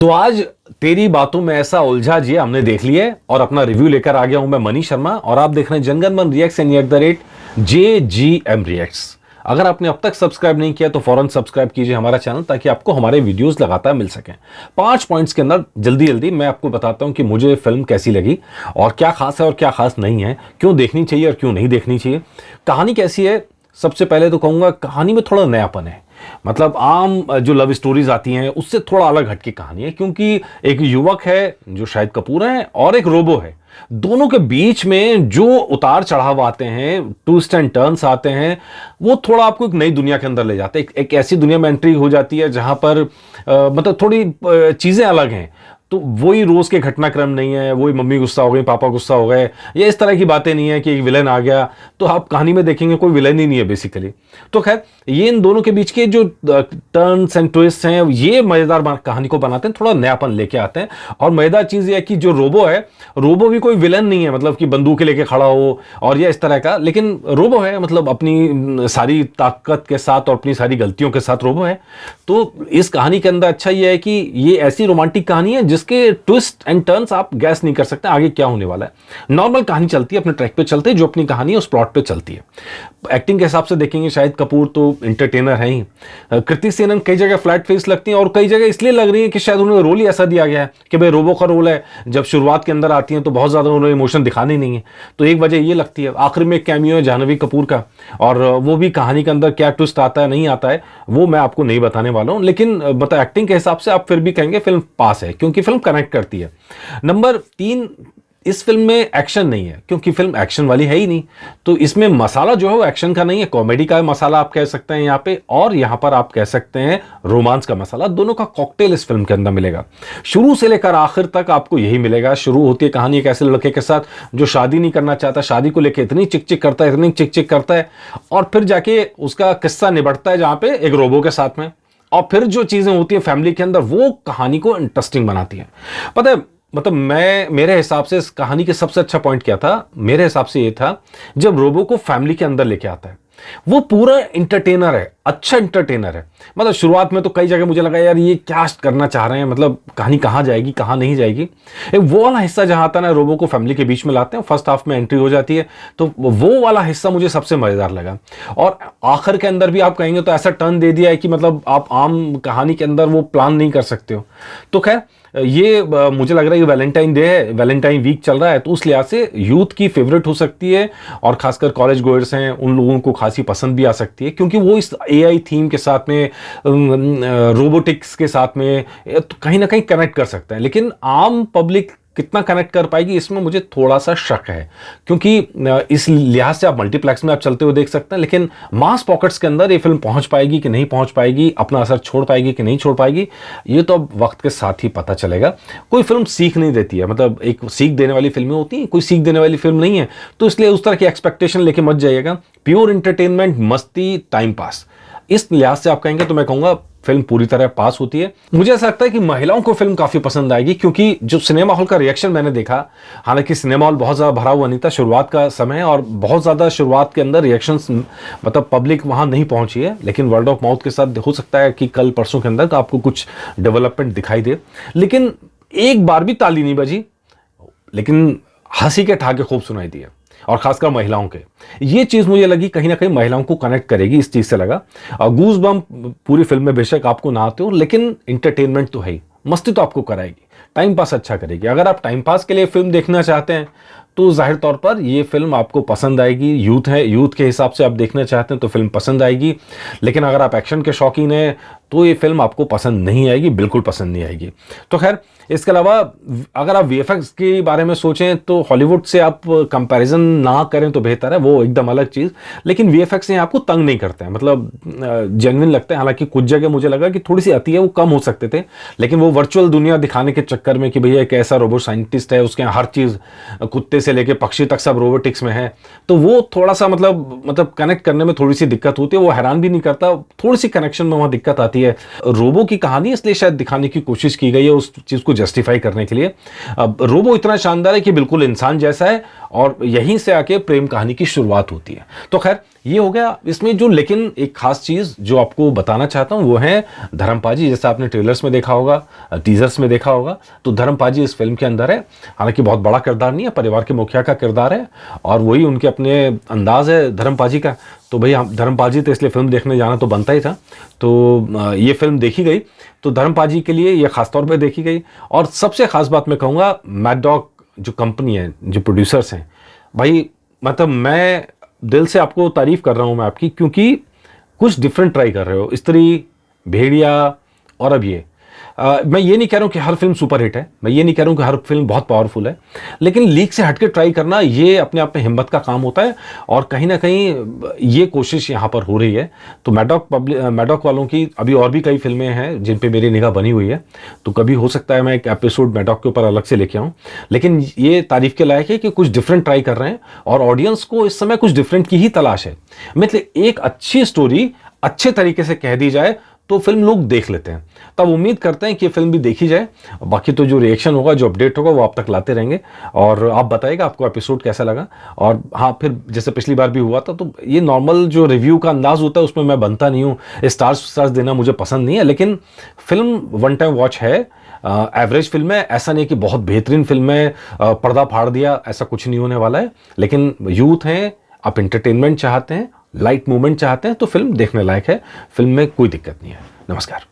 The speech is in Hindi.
तो आज तेरी बातों में ऐसा उलझा जी हमने देख लिया है और अपना रिव्यू लेकर आ गया हूं मैं मनीष शर्मा और आप देख रहे हैं जनगण मन रिएक्ट्स एंड JGM रिएक्ट्स। अगर आपने अब तक सब्सक्राइब नहीं किया तो फौरन सब्सक्राइब कीजिए हमारा चैनल ताकि आपको हमारे वीडियोस लगातार मिल सकें। 5 पॉइंट्स के अंदर जल्दी जल्दी मैं आपको बताता हूं कि मुझे फिल्म कैसी लगी और क्या खास है और क्या खास नहीं है, क्यों देखनी चाहिए और क्यों नहीं देखनी चाहिए, कहानी कैसी है। सबसे पहले तो कहूंगा कहानी में थोड़ा नयापन है, मतलब आम जो लव स्टोरीज आती हैं उससे थोड़ा अलग हटके कहानी है, क्योंकि एक युवक है जो शाहिद कपूर है और एक रोबो है। दोनों के बीच में जो उतार चढ़ाव आते हैं, ट्विस्ट एंड टर्न्स आते हैं, वो थोड़ा आपको एक नई दुनिया के अंदर ले जाते हैं। एक ऐसी दुनिया में एंट्री हो जाती है जहां पर मतलब थोड़ी चीजें अलग हैं। तो वही रोज के घटनाक्रम नहीं है, वही मम्मी गुस्सा हो गई, पापा गुस्सा हो गए, ये इस तरह की बातें नहीं है कि एक विलन आ गया। तो आप कहानी में देखेंगे कोई विलन ही नहीं है बेसिकली। तो खैर ये इन दोनों के बीच के जो टर्न्स एंड ट्विस्ट हैं ये मजेदार कहानी को बनाते हैं, थोड़ा नयापन लेके आते हैं। और मजेदार चीज ये है कि जो रोबो है, रोबो भी कोई विलन नहीं है, मतलब कि बंदूक लेके खड़ा हो और ये इस तरह का, लेकिन रोबो है मतलब अपनी सारी ताकत के साथ और अपनी सारी गलतियों के साथ रोबो है। तो इस कहानी के अंदर अच्छा ये है कि ये ऐसी रोमांटिक कहानी है जिसके ट्विस्ट एंड टर्न्स आप गैस नहीं कर सकते आगे क्या होने वाला है। नॉर्मल कहानी चलती है, अपने ट्रैक पे चलते हैं, जो अपनी कहानी है उस प्लॉट पे चलती है। एक्टिंग के हिसाब से देखेंगे शाहिद कपूर तो इंटरटेनर है ही। कृति सेनन कई जगह फ्लैट फेस लगती है और कई जगह इसलिए लग रही है कि शायद उन्हें रोल ही ऐसा दिया गया है कि भाई रोबो का रोल है, जब शुरुआत के अंदर आती है तो बहुत ज्यादा उन्हें इमोशन दिखाने नहीं है, तो एक वजह ये लगती है। आखिर में एक कैमियो है जाह्नवी कपूर का और वो भी कहानी के अंदर क्या ट्विस्ट आता है नहीं आता है वो मैं आपको नहीं बताने वाला हूं, लेकिन मतलब एक्टिंग के हिसाब से आप फिर भी कहेंगे फिल्म पास है क्योंकि फिल्म कनेक्ट करती है। नंबर 3, इस फिल्म में एक्शन नहीं है क्योंकि फिल्म एक्शन वाली है ही नहीं। तो इसमें मसाला जो है वो एक्शन का नहीं है, कॉमेडी का मसाला आप कह सकते हैं यहाँ पे, और यहाँ पर आप कह सकते हैं रोमांस का मसाला। दोनों का कॉकटेल इस फिल्म के अंदर मिलेगा। शुरू से लेकर आखिर तक आपको यही मिलेगा। शुरू होती है कहानी एक ऐसे लड़के के साथ जो शादी नहीं करना चाहता, शादी को लेकर इतनी चिक करता है, इतनी चिक करता है, और फिर जाके उसका किस्सा निबटता है जहां पे एक रोबो के साथ में, और फिर जो चीजें होती है फैमिली के अंदर वो कहानी को इंटरेस्टिंग बनाती है। पता है मतलब मेरे हिसाब से इस कहानी के सबसे अच्छा पॉइंट क्या था, मेरे हिसाब से ये था जब रोबो को फैमिली के अंदर लेके आता है। वो पूरा इंटरटेनर है, अच्छा इंटरटेनर है। मतलब शुरुआत में तो कई जगह मुझे लगा यार ये क्या करना चाह रहे हैं, मतलब कहानी कहाँ जाएगी कहाँ नहीं जाएगी। एक वो वाला हिस्सा जहां आता है ना, रोबो को फैमिली के बीच में लाते हैं, फर्स्ट हाफ में एंट्री हो जाती है, तो वो वाला हिस्सा मुझे सबसे मजेदार लगा। और आखिर के अंदर भी आप कहेंगे तो ऐसा टर्न दे दिया है कि मतलब आप आम कहानी के अंदर वो प्लान नहीं कर सकते हो। तो खैर ये मुझे लग रहा है कि वैलेंटाइन डे है, वैलेंटाइन वीक चल रहा है, तो उस लिहाज से यूथ की फेवरेट हो सकती है और खासकर कॉलेज गोयर्स हैं उन लोगों को खासी पसंद भी आ सकती है, क्योंकि वो इस एआई थीम के साथ में, रोबोटिक्स के साथ में तो कहीं ना कहीं कनेक्ट कर सकते हैं। लेकिन आम पब्लिक कितना कनेक्ट कर पाएगी इसमें मुझे थोड़ा सा शक है, क्योंकि इस लिहाज से आप मल्टीप्लेक्स में आप चलते हुए देख सकते हैं, लेकिन मास पॉकेट्स के अंदर ये फिल्म पहुंच पाएगी कि नहीं पहुंच पाएगी, अपना असर छोड़ पाएगी कि नहीं छोड़ पाएगी, ये तो अब वक्त के साथ ही पता चलेगा। कोई फिल्म सीख नहीं देती है, मतलब एक सीख देने वाली फिल्में होती हैं, कोई सीख देने वाली फिल्म नहीं है, तो इसलिए उस तरह की एक्सपेक्टेशन लेके मत जाइएगा। प्योर इंटरटेनमेंट, मस्ती, टाइम पास, इस लिहाज से आप कहेंगे तो मैं कहूंगा फिल्म पूरी तरह पास होती है। मुझे ऐसा लगता है कि महिलाओं को फिल्म काफी पसंद आएगी, क्योंकि जो सिनेमा हॉल का रिएक्शन मैंने देखा, हालांकि सिनेमा हॉल बहुत ज्यादा भरा हुआ नहीं था, शुरुआत का समय है और बहुत ज्यादा शुरुआत के अंदर रिएक्शंस मतलब पब्लिक वहां नहीं पहुंची है, लेकिन वर्ड ऑफ माउथ के साथ हो सकता है कि कल परसों के अंदर तो आपको कुछ डेवलपमेंट दिखाई दे। लेकिन एक बार भी ताली नहीं बजी, लेकिन हंसी के ठहाके खूब सुनाई दिए, और खासकर महिलाओं के। ये चीज मुझे लगी कहीं ना कहीं महिलाओं को कनेक्ट करेगी, इस चीज से लगा। गूज बम्प पूरी फिल्म में बेशक आपको ना आते हो, लेकिन इंटरटेनमेंट तो है ही, मस्ती तो आपको कराएगी, टाइम पास अच्छा करेगी। अगर आप टाइम पास के लिए फिल्म देखना चाहते हैं तो जाहिर तौर पर ये फिल्म आपको पसंद आएगी। यूथ है, यूथ के हिसाब से आप देखना चाहते हैं तो फिल्म पसंद आएगी। लेकिन अगर आप एक्शन के शौकीन हैं तो ये फिल्म आपको पसंद नहीं आएगी, बिल्कुल पसंद नहीं आएगी। तो खैर इसके अलावा अगर आप वीएफएक्स के बारे में सोचें तो हॉलीवुड से आप कंपैरिजन ना करें तो बेहतर है, वो एकदम अलग चीज़। लेकिन वीएफएक्स से आपको तंग नहीं करते हैं, मतलब जेन्युइन लगते हैं। हालांकि कुछ जगह मुझे लगा कि थोड़ी सी अति है, वो कम हो सकते थे, लेकिन वो वर्चुअल दुनिया दिखाने के चक्कर में कि भैया एक ऐसा रोबोट साइंटिस्ट है, उसके यहाँ हर चीज़ कुत्ते से लेके पक्षी तक सब रोबोटिक्स में है, तो वो थोड़ा सा मतलब कनेक्ट करने में थोड़ी सी दिक्कत होती है। वो हैरान भी नहीं करता, थोड़ी सी कनेक्शन में वहाँ दिक्कत आती है। रोबो की कहानी इसलिए शायद दिखाने की कोशिश की गई है उस चीज़ को जस्टिफाई करने के लिए। अब रोबो इतना शानदार है कि बिल्कुल इंसान जैसा है और यहीं से आके प्रेम कहानी की शुरुआत होती है। तो खैर ये हो गया इसमें जो, लेकिन एक खास चीज़ जो आपको बताना चाहता हूँ वो है धर्मपाजी। जैसा आपने ट्रेलर्स में देखा होगा, टीजर्स में देखा होगा, तो धर्मपाजी इस फिल्म के अंदर है। हालांकि बहुत बड़ा किरदार नहीं है, परिवार के मुखिया का किरदार है और वही उनके अपने अंदाज है धर्मपाजी का। तो भाई हम धर्मपाजी तो इसलिए फिल्म देखने जाना तो बनता ही था। तो ये फिल्म देखी गई, तो धर्मपाजी के लिए ये खासतौर पर देखी गई। और सबसे खास बात मैं कहूँगा, मैड डॉग जो कंपनी है, जो प्रोड्यूसर्स हैं, भाई मतलब मैं दिल से आपको तारीफ कर रहा हूँ मैं आपकी, क्योंकि कुछ डिफरेंट ट्राई कर रहे हो। स्त्री, भेड़िया और अब ये मैं ये नहीं कह रहा हूँ कि हर फिल्म सुपर हिट है, मैं ये नहीं कह रहा हूँ कि हर फिल्म बहुत पावरफुल है, लेकिन लीक से हटके ट्राई करना ये अपने आप में हिम्मत का काम होता है। और कहीं ना कहीं ये कोशिश यहाँ पर हो रही है। तो मैडॉक वालों की अभी और भी कई फिल्में हैं जिन पे मेरी निगाह बनी हुई है, तो कभी हो सकता है मैं एक एपिसोड मैडॉक के ऊपर अलग से लेके आऊँ। लेकिन ये तारीफ के लायक है कि कुछ डिफरेंट ट्राई कर रहे हैं और ऑडियंस को इस समय कुछ डिफरेंट की ही तलाश है। मतलब एक अच्छी स्टोरी अच्छे तरीके से कह दी जाए तो फिल्म लोग देख लेते हैं। तब उम्मीद करते हैं कि ये फिल्म भी देखी जाए। बाकी तो जो रिएक्शन होगा, जो अपडेट होगा, वो आप तक लाते रहेंगे और आप बताइएगा आपको एपिसोड कैसा लगा। और हाँ, फिर जैसे पिछली बार भी हुआ था, तो ये नॉर्मल जो रिव्यू का अंदाज होता है उसमें मैं बनता नहीं हूँ, स्टार्स देना मुझे पसंद नहीं है। लेकिन फिल्म वन टाइम वॉच है, एवरेज फिल्म है, ऐसा नहीं कि बहुत बेहतरीन फिल्म है, पर्दा फाड़ दिया, ऐसा कुछ नहीं होने वाला है। लेकिन यूथ हैं, आप इंटरटेनमेंट चाहते हैं, लाइट मूवमेंट चाहते हैं, तो फिल्म देखने लायक है। फिल्म में कोई दिक्कत नहीं है। नमस्कार।